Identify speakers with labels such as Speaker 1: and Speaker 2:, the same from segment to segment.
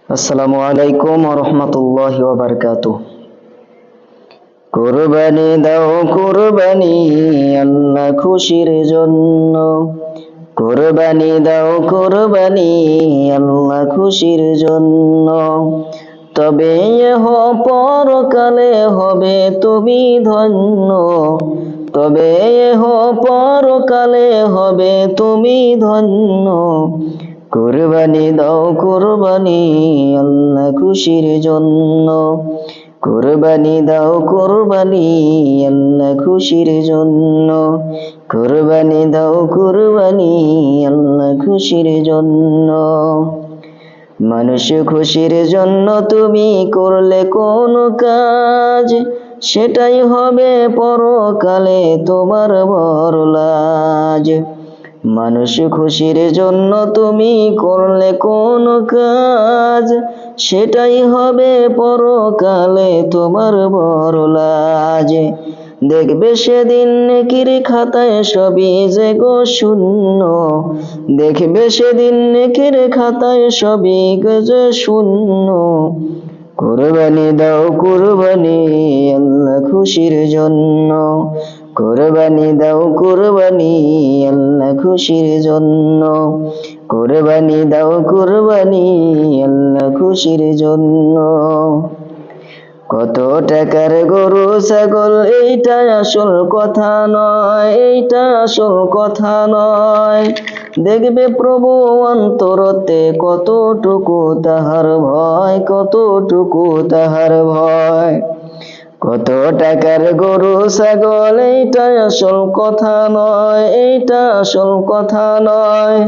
Speaker 1: আসসালামু আলাইকুম ওয়া রাহমাতুল্লাহি ওয়া বারাকাতুহু। কুরবানি দাও কুরবানি আল্লাহ খুশির জন্য। কুরবানি দাও কুরবানি আল্লাহ খুশির জন্য। তবে ইহ পরকালে হবে তুমি ধন্য। তবে ইহ পরকালে হবে তুমি ধন্য। কুরবানি দাও কুরবানি আল্লাহ খুশির জন্য। কুরবানি দাও কুরবানি আল্লাহ খুশির জন্য। কুরবানি দাও কুরবানি আল্লাহ খুশির জন্য। মানুষ খুশির জন্য তুমি করলে কোন কাজ, সেটাই হবে পরকালে তোমার বড় লাজ। মানুষ খুশির জন্য তুমি করলে কোন কাজ, সেটাই হবে পরকালে তোমার বড় লাজ। দেখবে সেদিন নেকির খাতায় সবই যে গো শূন্য। দেখবে সেদিন নেকির খাতায় সবই যে শূন্য। কুরবানি দাও কুরবানি আল্লাহ খুশির জন্য। কুরবানি দাও কুরবানি আল্লাহ খুশির জন্য। কুরবানি দাও কুরবানি আল্লাহ খুশির জন্য। কত টাকার গরু ছাগল এইটা আসল কথা নয়, এইটা আসল কথা নয়। দেখবে প্রভু অন্তরতে কতটুকু তাহার ভয়, কতটুকু তাহার ভয়। কত টাকার গরু ছাগল এইটা আসল কথা নয়, এইটা আসল কথা নয়।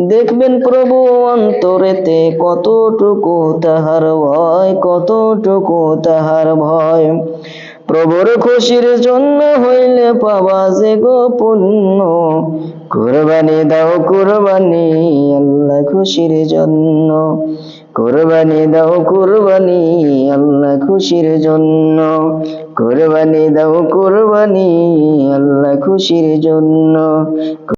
Speaker 1: দেখবেন প্রভু অন্তরেতে কতটুকু তাহার ভয়, কতটুকু তাহার ভয়। প্রভুর খুশির জন্য হইলে পাওয়া যে গো পুণ্য। কুরবানি দাও কুরবানি আল্লাহ খুশির জন্য। কুরবানি দাও কুরবানি আল্লাহ খুশির জন্য। কুরবানি দাও কুরবানি আল্লাহ খুশির জন্য।